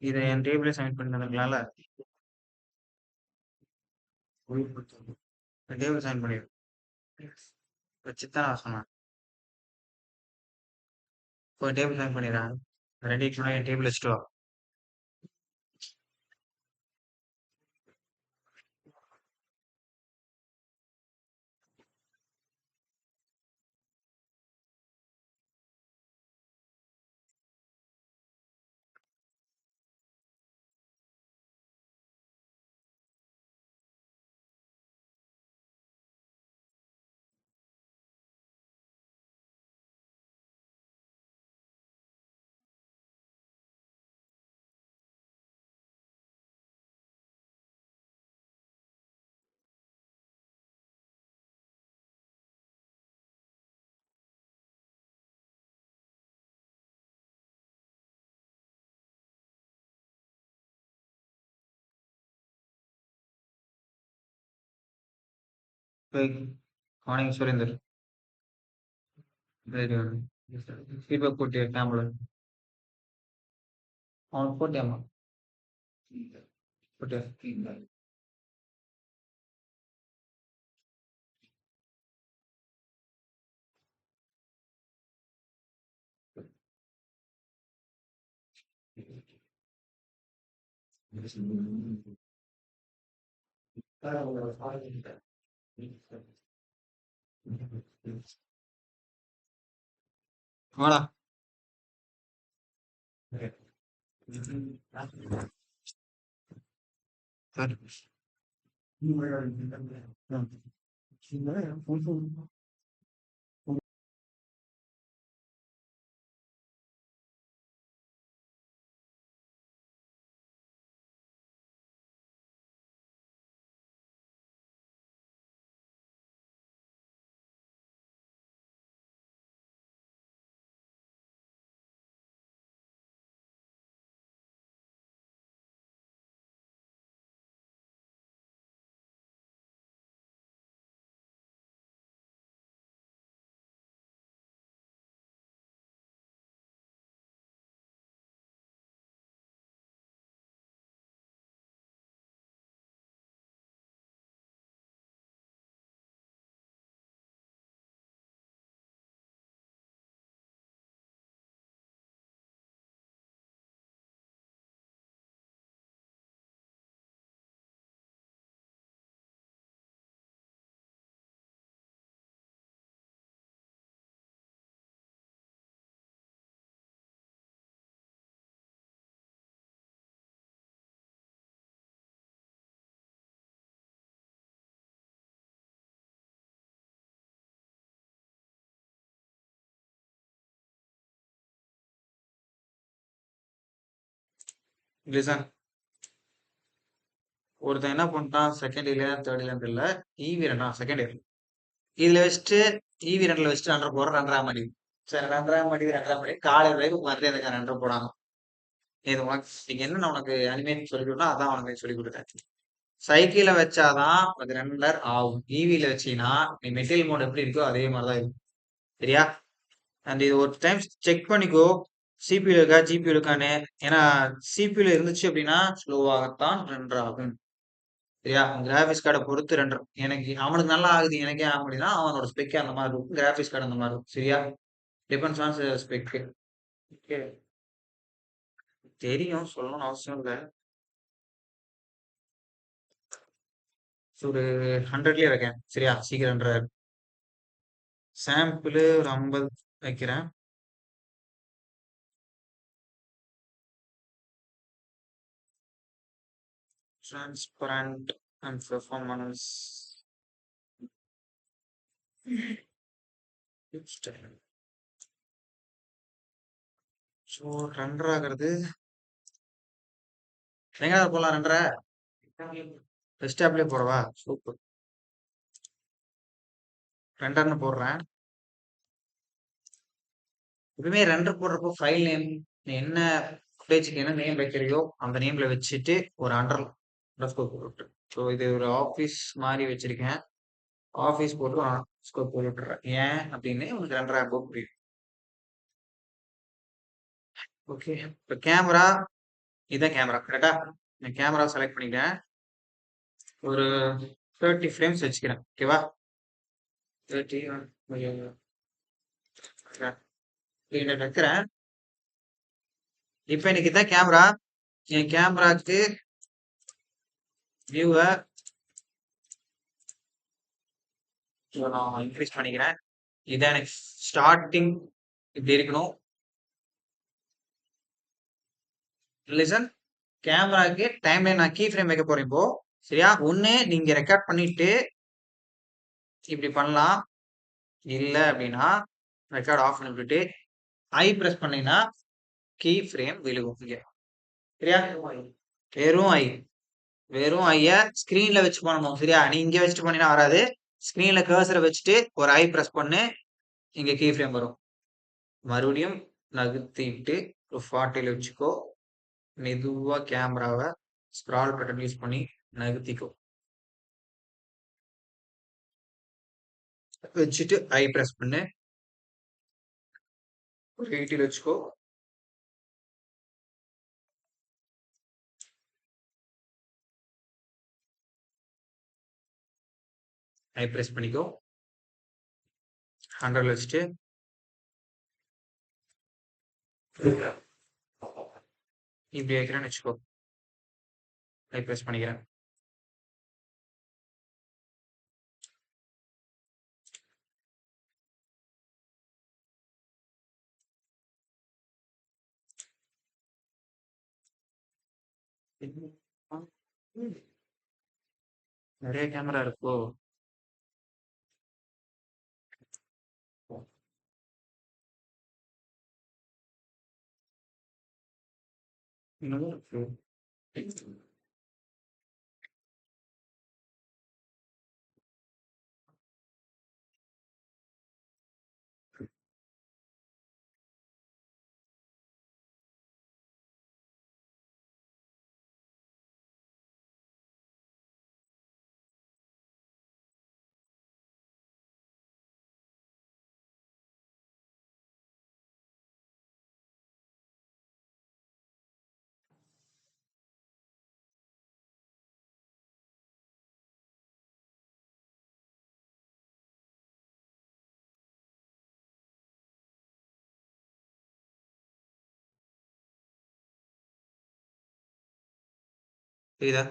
இத என் டேபிள்ல சப்மிட் பண்ணிட்டு வந்திருக்கலாம்ல? என் டேபிள் சப்மிட் பண்ணிரு. வச்சுதான் நான் சொன்னேன். போய் டேபிள் சப்மிட் பண்ணிடுறா. 2 வீக்ஸ் முன்னாடி என் டேபிள் வச்சுட்டு வா. போய் அவனையும் சுரேந்தர். Very good. ஃபீட்பேக் போட்டியா கேம்ப்ல? அவனுக்கு போட்டியாம்மா? போட்டியா? வாடா. சரி. லிசன். ஒருத்தன் என்ன பண்ணிட்டான் செகண்ட் இயர்லயா தேர்ட் இயர்ல தெரியல. ஈவி ரெண்டா செகண்ட் இயர். இதுல வச்சுட்டு ஈவி ரெண்டுல வச்சுட்டு ரண்டரை போடுற ரெண்டரை மணி. சரி ரெண்டரை மணி காலையில வரைக்கும் மறுபடியும் எனக்கு ரெண்டரை போடாங்க. இது உனக்கு நீங்க என்ன நான் உனக்கு அனிமேட் சொல்லி கொடுத்தா அதான் உனக்கு சொல்லி கொடுத்தேன். சைக்கிள வச்சாதான் அது ரெண்டர் ஆகும். ஈவில வச்சீங்கன்னா நீ மெட்டீரியல் மோட் எப்படி இருக்கோ அதே மாதிரிதான் இருக்கும். சரியா? அண்ட் இது ஒரு டைம் செக் பண்ணிக்கோ. சிபியூ இருக்கா ஜிபியூ இருக்கான்னு. ஏன்னா சிபியூல இருந்துச்சு அப்படின்னா ஸ்லோவாகத்தான் ரெண்டர் ஆகும். சரியா? கிராபிக்ஸ் கார்டை பொறுத்து ரெண்டர். எனக்கு அவனுக்கு நல்லா ஆகுது எனக்கே ஆக முடியுதுன்னா அவனோட ஸ்பெக் அந்த மாதிரி இருக்கும். கிராபிக்ஸ் கார்டு அந்த மாதிரி இருக்கும். சரியா? Depends on spec. ஓகே. தெரியும் சொல்லணும்னு அவசியம் இல்லை. ஒரு 100லயே வைக்கேன். சரியா? சீக்கிரம் சாம்பிள் ஒரு 50 வைக்கிறேன். டிரான்ஸ்பரண்ட் அண்ட் பெர்ஃபார்மன்ஸ் ஸோ ரெண்டரை ஆகிறது எங்கடா போடலாம் ரெண்டரை பெஸ்ட் ஆப்லேயே போடவா சூப்பர் ரெண்டர்னு போடுறேன். எப்பவுமே ரெண்டர் போடுறப்போ ஃபைல் நேம் நீ என்ன பேஜுக்கு என்ன நேம் வைக்கிறியோ அந்த நேம்ல வச்சுட்டு ஒரு அண்டர் ஸ்கோர் போட்டு. ஸோ இது ஒரு ஆஃபீஸ் மாதிரி வச்சிருக்கேன். ஆஃபீஸ் போட்டு ஸ்கோர் போட்டு விட்டுறேன். ஏன் அப்படின்னு உனக்கு ரெண்டரை போக புரியும். ஓகே. இப்போ கேமரா இதான் கேமரா கரெக்டா? நான் கேமரா செலக்ட் பண்ணிக்கிறேன். ஒரு 30 ஃப்ரேம்ஸ் வச்சுக்கிறேன். ஓகேவா? 30 வைக்கிறேன். இப்போ எனக்கு இதான் கேமரா. என் கேமராக்கு வியூவை நான் இன்க்ரீஸ் பண்ணிக்கிறேன். இதான் எனக்கு ஸ்டார்டிங் இப்படி இருக்கணும். லிசன். கேமராக்கு டைம்லைன் நான் கீ ஃப்ரேம் வைக்க போறேன் இப்போ. சரியா? ஒண்ணு நீங்க ரெக்கார்ட் பண்ணிட்டு இப்படி பண்ணலாம். இல்ல அப்படின்னா ரெக்கார்ட் ஆஃப் பண்ணி விட்டுட்டு ஐ பிரஸ் பண்ணீங்கன்னா கீ ஃப்ரேம் விழுகும் இங்க. சரியா? வெறும் ஐ. வெறும் ஐய ஸ்கிரீன்ல வச்சு பண்ணணும். சரியா? நீ இங்க வச்சுட்டு பண்ணினா வராது. ஸ்கிரீன்ல கர்சரை வச்சுட்டு ஒரு ஐ பிரஸ் பண்ணு. இங்க கீ ஃப்ரேம் வரும். மறுபடியும் நகர்த்திட்டு ஒரு 40ல வச்சுக்கோ. மெதுவா கேமராவை ஸ்க்ரால் பட்டன் யூஸ் பண்ணி நகர்த்திக்கோ. வச்சுட்டு ஐ பிரஸ் பண்ணு. ஒரு 80ல வச்சுக்கோ. ஐ பிரஸ் பண்ணிக்கோ. 100ல வச்சுட்டு இப்படி வைக்கிறேன்னு வச்சுக்கோ. ரிப்ளேஸ் பண்ணிக்கிறேன். நிறைய கேமரா இருக்கோ? இன்னமும் இருக்கு. புரியுதா?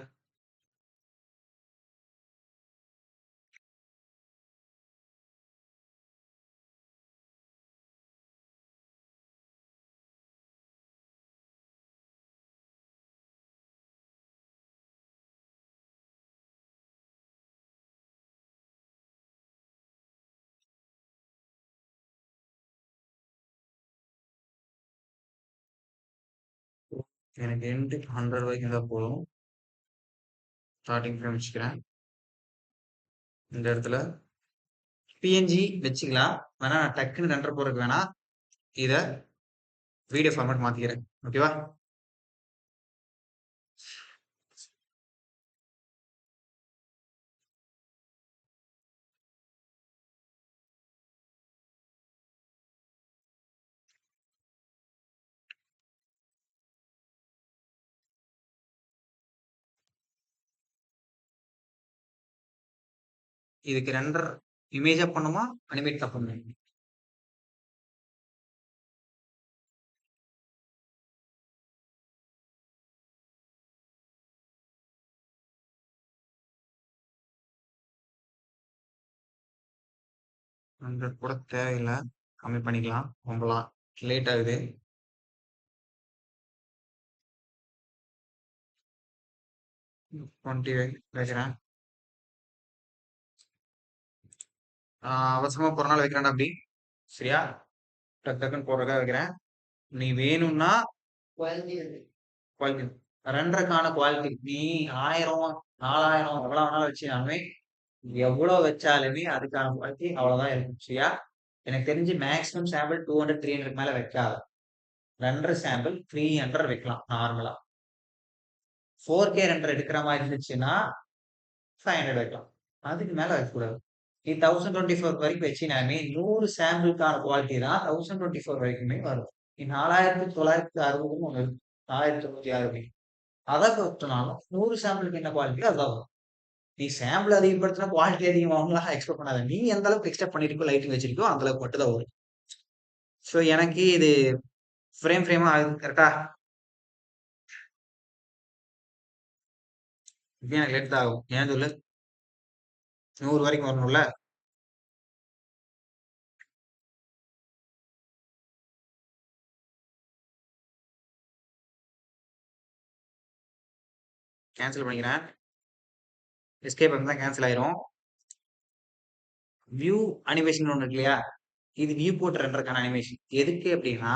எனக்கு எண்டு 100 வரைக்கும் இருந்தா போதும். ஸ்டார்டிங் ஃப்ரேம் வச்சுக்கிறேன். இந்த இடத்துல பிஎன்ஜி வச்சுக்கலாம். வேணா நான் டக்குன்னு ரெண்டரை போறதுக்கு வேணா இத வீடியோ ஃபார்மேட் மாத்திக்கிறேன். ஓகேவா? இதுக்கு ரெண்டர் இமேஜா பண்ணுமா? அனிமேட் தான் பண்ணும். ரெண்டர் கூட தேவையில்லை. கம்மி பண்ணிக்கலாம். ரொம்பலாம் லேட் ஆகுது. டுவெண்ட்டி வைக்கிறேன். அவசரமா போறனால வைக்கிறேன்டா அப்படி. சரியா? டக்கு டக்குன்னு போடுறதுக்காக வைக்கிறேன். நீ வேணும்னா குவாலிட்டி ரெண்டரைக்கான குவாலிட்டி நீ 1000 4000 எவ்வளவு வேணாலும் வச்சுனாலுமே எவ்வளவு வச்சாலுமே அதுக்கான குவாலிட்டி அவ்வளவுதான் இருக்கும். சரியா? எனக்கு தெரிஞ்சு மேக்ஸிமம் சாம்பிள் 200 300 மேல வைக்காத. ரெண்டரை சாம்பிள் 300 வைக்கலாம் நார்மலா. 4K ரெண்டரை எடுக்கிற மாதிரி இருந்துச்சுன்னா 500 வைக்கலாம். அதுக்கு மேல வைக்கக்கூடாது. நீ 1024 வரைக்கும் வச்சினாலுமே 100 சாம்பிளுக்கான குவாலிட்டி தான் 1024 வரைக்குமே வரும். நீ 4960 ஒண்ணு இருக்கு. 1906 அதை பொறுத்தனாலும் 100 சாம்பிளுக்கு என்ன குவாலிட்டி அதான் வரும். நீ சாம்பிள் அதிகப்படுத்தினா குவாலிட்டி அதிகமாகலாம் எக்ஸ்பெக்ட் பண்ணாத. நீ எந்த அளவுக்கு எக்ஸ்பெக்ட் பண்ணிருக்கோ லைட்டிங் வச்சிருக்கோ அந்த அளவுக்கு மட்டும் தான் வரும். ஸோ எனக்கு இது ஃப்ரேமா ஆகுது. கரெக்டா? இது எனக்கு லேட் தான் ஆகும். ஏன் சொல்லு? 100 வரைக்கும் வரணும்ல. கேன்சல் பண்ணிக்கிறேன். எஸ்கேப் தான் கேன்சல் ஆயிரும். வியூ அனிமேஷன் ஒன்று இருக்கு இல்லையா? இது வியூ போர்ட் ரெண்டருக்கான அனிமேஷன். எதுக்கு அப்படின்னா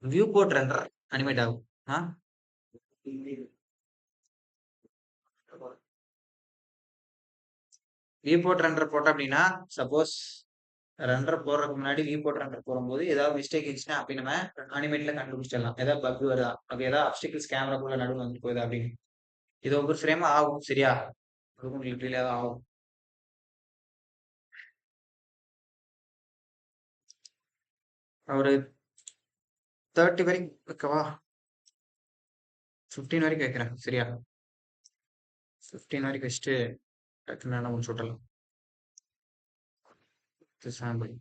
வியூ போர்ட் ரெண்டர் அனிமேட் ஆகும். வியூ போர்ட் ரெண்டர் போட்டோம் அப்படின்னா சப்போஸ் ரெண்டர் போடுறதுக்கு முன்னாடி வியூ போர்ட் ரெண்டர் போடும்போது ஏதாவது மிஸ்டேக் இருந்துச்சுன்னா அப்படி நம்ம அனிமேட்ல கண்டுபிடிச்சிடலாம். ஏதாவது பக் வருதா, அப்படி ஏதாவது அப்டிகல்ஸ் கேமராக்குள்ள நடுவில் வந்து போகுது அப்படின்னு. இது ஒவ்வொரு ஃப்ரேம் ஆகும். சரியா? அதுக்கும் லிட்டரலி தான் ஆகும். ஒரு 30 வரைக்கும் வைக்கவா? 15 வரைக்கும் வைக்கிறேன். சரியா? 15 வரைக்கும் வச்சுட்டு டக்குன்னு என்ன முடிச்சு விட்டலாம். சாம்பிள்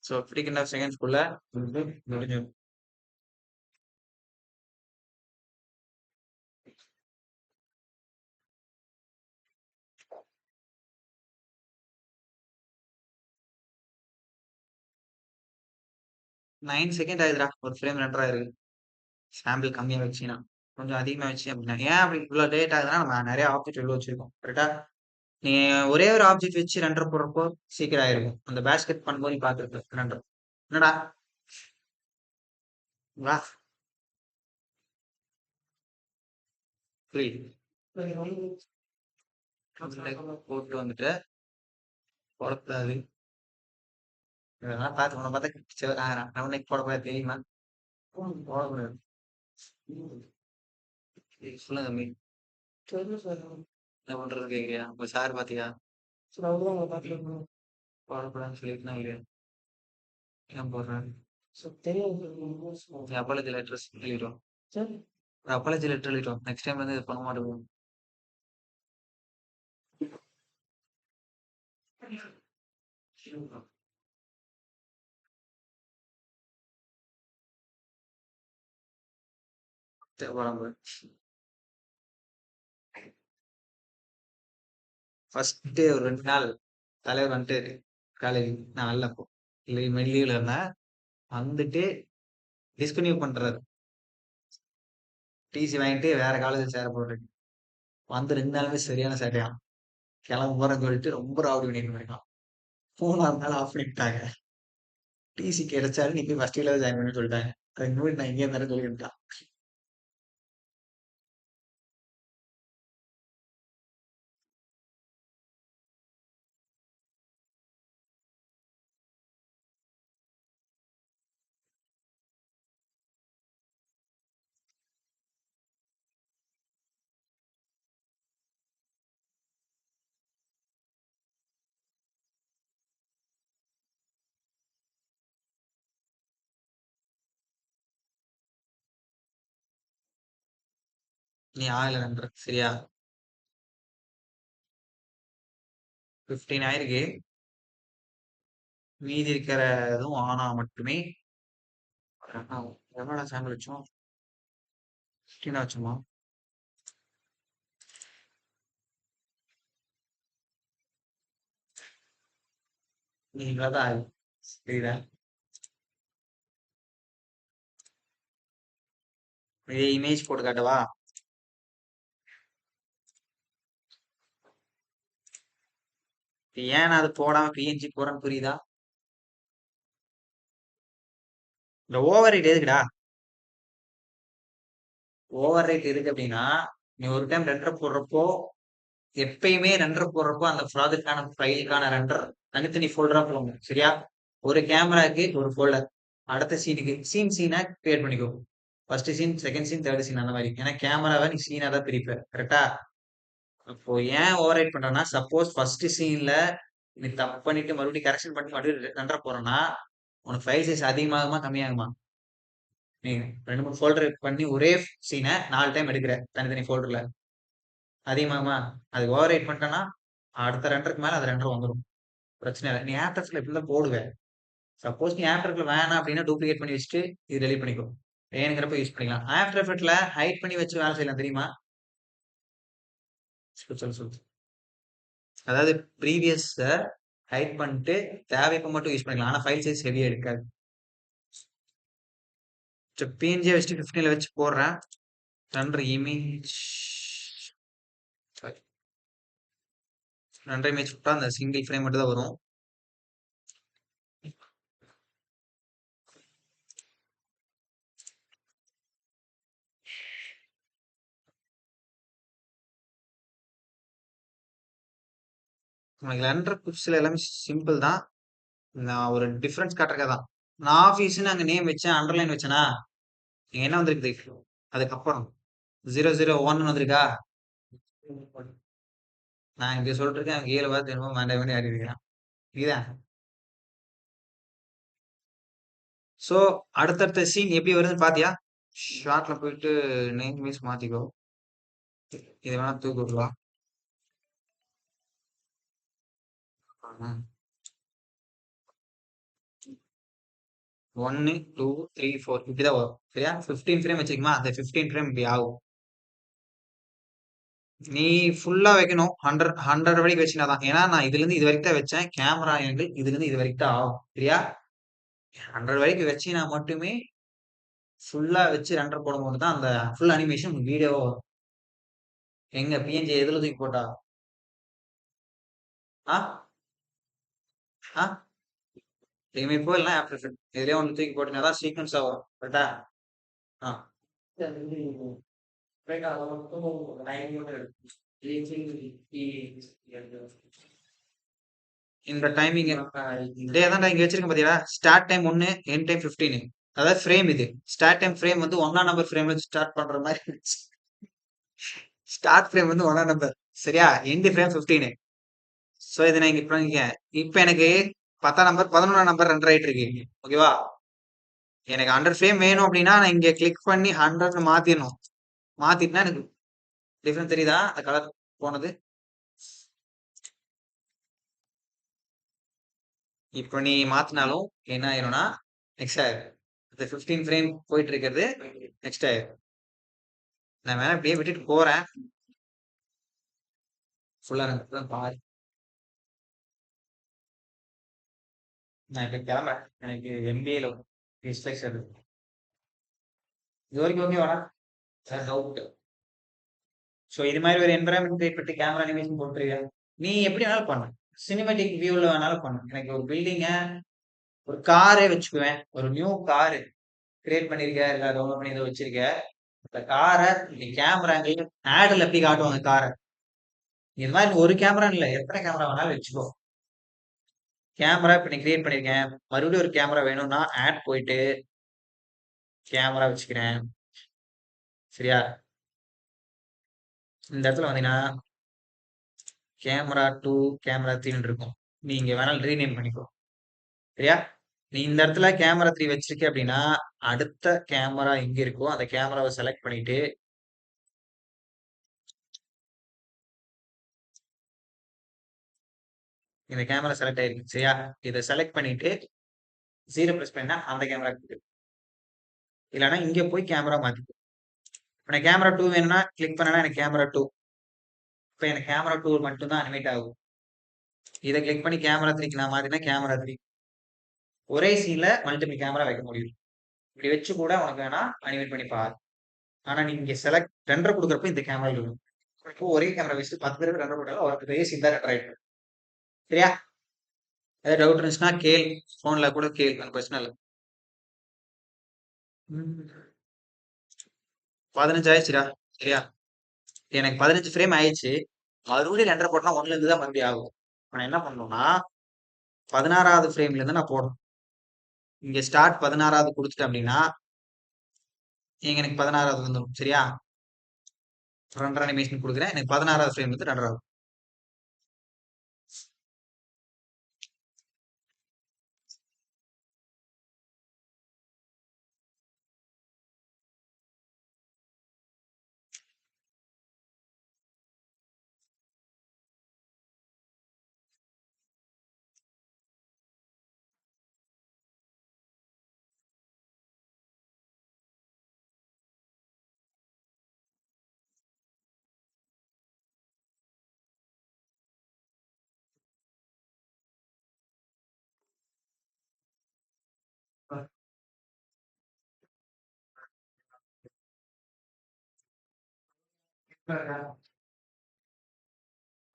ஸோ 3.5 செகண்ட்ஸ்க்குள்ள முடிஞ்சிடும். 9 செகண்ட் ஆகுதுடா. ஒரு ஃப்ரேம் ரெண்டரை ஆயிருக்கு. சாம்பிள் கம்மியா வச்சீங்கன்னா. கொஞ்சம் அதிகமா வச்சு அப்படின்னா ஏன் அப்படி இவ்வளோ லேட் ஆகுதுன்னா நம்ம நிறைய ஆப்ஜெக்ட் உள்ள வச்சிருக்கோம். கரெக்டா? நீ ஒரே ஒரு ஆப்ஜெக்ட் வச்சு ரெண்டரை போடுறப்போ சீக்கிரம் ஆயிருக்கும். அந்த பேஸ்கெட் பண்ணும்போது நீ பார்த்துருப்ப ரெண்டரை. என்னடா வா புரியுது. போட்டு வந்துட்டு போடக்கூடாது. இதெல்லாம் பார்த்து உன்னை பார்த்தா நான் உன்னைக்கு போடக்கூடாது தெரியுமா? போடக்கூடாது. சொல்லுங்க தம்பி. என்ன பண்றது கேக்குறியா? உங்க சார் பாத்தியா? போடக்கூடாதுன்னு சொல்லிட்டுனா இல்லையா? ஏன் போடுறேன்? அப்பாலஜி லெட்டர் எழுதிடும். அப்பாலஜி லெட்டர் எழுதிடும். நெக்ஸ்ட் டைம் வந்து இது பண்ண மாட்டேங்குது. குழம்பு ஃபர்ஸ்ட் ஒரு 2 நாள் தலைவர் வந்துட்டு காலேஜ் நான் வரல அப்போ லீவ்ல இருந்தேன். வந்துட்டு டிஸ்கன்டினியூ பண்றாரு. டிசி வாங்கிட்டு வேற காலேஜில் சேர போடுறேன். வந்து 2 நாளுமே சரியான சேட்டையான். கிளம்ப போறேன்னு சொல்லிட்டு ரொம்ப ராவடி பண்ணிட்டு இருக்கான். 3ஆவது நாள் ஆஃப் பண்ணிட்டாங்க. டிசி கிடைச்சாலும் நீ போய் ஃபர்ஸ்ட் இயர்ல ஜாயின் பண்ணி சொல்லிட்டாங்க. அதுக்கு முன்னாடி நான் இங்கே இருந்தாலும் சொல்லிவிட்டான். நீ ஆகல நண்பர் சரியா? 15 ஆயிருக்கு. மீதி இருக்கிற இதுவும் ஆனா மட்டுமே எவ்வளோ சாம்பிள் வச்சோம்? 15 வச்சோமா? நீங்களா தான் ஆகும். புரியுதா? இதே இமேஜ் போட்டு காட்டவா? ஏன் நான் அது போடாம பிஎன்ஜி போறேன்னு புரியுதா? இந்த ஓவர் ரைட் எதுக்குடா? ஓவர் ரைட் எதுக்கு அப்படின்னா நீ ஒரு டைம் ரெண்டர் போடுறப்போ எப்பயுமே ரெண்டர் போடுறப்போ அந்த ப்ராஜெக்டான ஃபைலுக்கான ரெண்டர் தனித்தனி ஃபோல்டரா போடணும். சரியா? ஒரு கேமராக்கு ஒரு ஃபோல்டர், அடுத்த சீனுக்கு சீனா கிரியேட் பண்ணிக்கோ. First scene, second scene, third scene அந்த மாதிரி. ஏன்னா கேமராவை நீ சீனா தான் பிரிப்ப. கரெக்டா? அப்போ ஏன் ஓவர் ரைட் பண்றேன்னா சப்போஸ் ஃபர்ஸ்ட் சீன்ல நீ தப்பு பண்ணிட்டு மறுபடியும் கரெக்ஷன் பண்ணி மறுபடியும் ரெண்டரை போறேன்னா உனக்கு ஃபைல் சைஸ் அதிகமாகுமா கம்மியாகுமா? நீ 2 3 ஃபோல்டர் பண்ணி ஒரே சீனை 4 டைம் எடுக்கிற தனித்தனி ஃபோல்டர்ல அதிகமாகுமா? அது ஓவர் ரைட் பண்ணிட்டேன்னா அடுத்த ரெண்டருக்கு மேல அது ரெண்டரை வந்துடும். பிரச்சனை இல்லை. நீ ஆப்டர்ஸ்ல இப்படிதான் போடுவேன். சப்போஸ் நீ ஆப்டர்ல வேணாம் அப்படின்னா டூப்ளிகேட் பண்ணி வச்சுட்டு இது டெலிட் பண்ணிக்கோ. வேணுங்கிறப்ப யூஸ் பண்ணிக்கலாம். ஆஃப்டர் எஃபெக்ட்ல ஹைட் பண்ணி வச்சு வேலை செய்யலாம் தெரியுமா? சொல்லு சொல்லு. அதாவது ப்ரீவியஸ் ஹைட் பண்ணிட்டு தேவைப்ப மட்டும் யூஸ் பண்ணிக்கலாம். ஆனா ஃபைல் சைஸ் ஹெவியா இருக்காது. பிஎன்ஜி வச்சுட்டு 15ல வச்சு போடுறேன். ரெண்டரை இமேஜ் ரெண்டரை இமேஜ் விட்டா அந்த சிங்கிள் ஃப்ரேம் மட்டும் தான் வரும். உனக்கு ரெண்டரை புதுசுல எல்லாமே சிம்பிள் தான். நான் ஒரு டிஃபரன்ஸ் காட்டுறக்கா தான். நான் ஆஃபீஸ்னு அங்க நேம் வச்சேன், அண்டர்லைன் வச்சேனா இங்க என்ன வந்திருக்கு? அதுக்கப்புறம் 001 வந்திருக்கா? நான் இங்க சொல்லிட்டு இருக்கேன். அவங்க 7 பார்த்து என்னமோ வேண்டாம் வேண்டி ஆடி இருக்கிறான். இதுதான். சோ அடுத்தடுத்த சீன் எப்படி வருதுன்னு பாத்தியா? ஷார்ட்ல போயிட்டு நேம் மீஸ் மாத்திக்கோ. இதை வேணா தூக்கி விடலாம். 1, 2, 3, 4 இப்படிதான் வரும். சரியா? 15 ஃப்ரேம் வச்சுக்கமா, அந்த 15 ஃப்ரேம் இப்படி ஆகும். நீ ஃபுல்லா வைக்கணும். 100 வரைக்கும் வச்சுனா தான். ஏன்னா நான் இதுல இருந்து இது வரைக்கும் தான் வச்சேன். கேமரா ஆங்கிள் இதுல இருந்து இது வரைக்கும் தான் ஆகும். சரியா? 100 வரைக்கும் வச்சீனா மட்டுமே ஃபுல்லா வச்சு ரெண்டர் போடும்போது தான் அந்த ஃபுல் அனிமேஷன் வீடியோவா வரும். எங்க பிஎன்ஜி எதுல தூக்கி போட்டா? ஆ? ஆ? இனிமே போயிடலாம் ஆஃப்டர் எஃபெக்ட். இதுலயே ஒன்று தூக்கி போட்டீங்கன்னா தான் சீக்வன்ஸா வரும். கரெக்டா? ஆ. இந்த டைமிங் இதே தான்டா இங்க வச்சிருக்கேன் பாத்தீங்களா? Start time 1, end time 15. அதாவது ஃப்ரேம் இது. ஸ்டார்ட் டைம் ஃப்ரேம் வந்து 1ஆம் நம்பர் ஃப்ரேம்ல ஸ்டார்ட் பண்ற மாதிரி ஸ்டார்ட் ஃப்ரேம் வந்து 1ஆம் நம்பர். சரியா? End frame 15. சோ இதை நான் இங்க இப்ப இப்ப எனக்கு 10ஆம் நம்பர் 11ஆம் நம்பர் ரன் ஆயிட்டு இருக்கு. ஓகேவா? எனக்கு 100 ஃப்ரேம் வேணும் அப்படின்னா நான் இங்க கிளிக் பண்ணி 100 மாத்திடணும். மாத்திட்டா எனக்கு டிஃபரன்ஸ் தெரியுதா? அந்த கலர் போனது. இப்போ நீ மாத்தினாலும் என்ன ஆயிரும்னா நெக்ஸ்ட் ஆயிரும். இந்த 15 ஃப்ரேம் போயிட்டு இருக்கிறது நெக்ஸ்ட் ஆயிரும். நான் வேணா இப்படியே விட்டுட்டு போறேன். ஃபுல்லா தான் பாரு. நான் இப்ப கிளம்புறேன். எனக்கு எம்பிஏல டிஸ்ட்ரக்ஷன் இருக்கு. இது வரைக்கும் ஓகே வேணா டவுட். ஸோ இது மாதிரி ஒரு என்வரான்மெண்ட் கிரியேட் பண்ணி கேமரா அனிமேஷன் போட்டுருவியா? நீ எப்படி வேணாலும் பண்ணு. சினிமேட்டிக் வியூல வேணாலும் பண்ணு. எனக்கு ஒரு பில்டிங்க, ஒரு காரே வச்சுக்குவேன். ஒரு நியூ காரு கிரியேட் பண்ணிருக்க, இல்ல டவுன்லோட் பண்ணி ஏதோ வச்சிருக்க. இந்த காரை நீ கேமரா ஆடுல எப்படி காட்டுவாங்க காரை, இது மாதிரி ஒரு கேமரா இல்ல, எத்தனை கேமரா வேணாலும் வச்சுக்கோ. கேமரா இப்ப நீ கிரியேட் பண்ணிருக்கேன். மறுபடியும் ஒரு கேமரா வேணும்னா ஆட் போயிட்டு கேமரா வச்சுக்கிறேன். சரியா? இந்த இடத்துல வந்தீங்கன்னா கேமரா 2, கேமரா 3 இருக்கும். நீ இங்க வேணாலும் ரீநேம் பண்ணிக்கோ. சரியா? நீ இந்த இடத்துல கேமரா 3 வச்சிருக்க அப்படின்னா அடுத்த கேமரா எங்க இருக்கோ அந்த கேமராவை செலக்ட் பண்ணிட்டு இந்த கேமரா செலக்ட் ஆயிருக்கு. சரியா? இதை செலக்ட் பண்ணிட்டு 0 பிரஸ் பண்ணா அந்த கேமரா இல்லைன்னா இங்க போய் கேமரா மாத்திக்கோ. இப்ப நான் கேமரா 2 வேணும்னா கிளிக் பண்ணனா எனக்கு கேமரா 2. இப்ப எனக்கு கேமரா 2 மட்டும் தான் அனிமேட் ஆகும். இதை கிளிக் பண்ணி கேமரா 3க்கு நான் மாத்தினா கேமரா 3. ஒரே சீன்ல மல்டிபிள் கேமரா வைக்க முடியும். இப்படி வச்சு கூட உனக்கு வேணா அனிமேட் பண்ணி பாரு. ஆனா நீங்க இங்க செலக்ட் ரெண்டர் கொடுக்குறப்ப இந்த கேமரா இருக்கும். இப்போ ஒரே கேமரா வச்சுட்டு 10 பேருக்கு ரெண்டர் போட்டாலும் அவருக்கு பெரிய சீன் தான் ரெண்டர் ஆயிட்டு. சரியா? ஏதாவது டவுட் இருந்துச்சுன்னா கேள். போன்ல கூட கேள், அந்த பிரச்சனை இல்லை. 15 ஆயிடுச்சுடா. சரியா? எனக்கு 15 ஃப்ரேம் ஆயிடுச்சு. மறுபடியும் ரெண்டரை போட்டா ஒண்ணுல இருந்து தான் மறுபடியும் ஆகும். நான் என்ன பண்ணணும்னா 16வது ஃப்ரேம்ல இருந்து நான் போடணும். இங்க ஸ்டார்ட் 16வது கொடுத்துட்டேன் அப்படின்னா இங்க எனக்கு 16வது வந்துடும். சரியா? ரெண்டரை அனிமேஷன் கொடுக்குறேன். எனக்கு 16வது ஃப்ரேம் வந்து ரெண்டரை.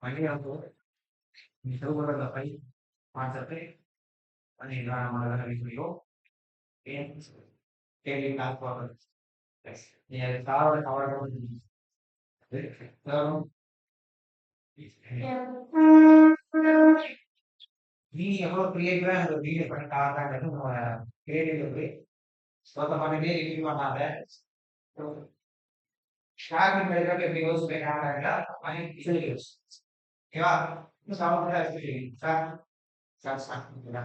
வண்டி வந்து நீ சொல்றத பை பார்த்துட்டு பண்ணிடலாம். நம்ம ஏன் கேள்வி காசு போடுறது? நீ அது காரோட கவலை நீ எவ்வளவு கிரியேட்டிவா அந்த வீடியோ பண்ண காரணங்கிறது உன்னோட கிரியேட்டிவ் சொந்த பண்ணவே ரிவ்யூ பண்ணாத. ஷார்ட் பண்ணிட்டு எப்படி யோசிப்பேன் கேமரா ஓகேவா? சாப்பிட்டு சார் சார் சார்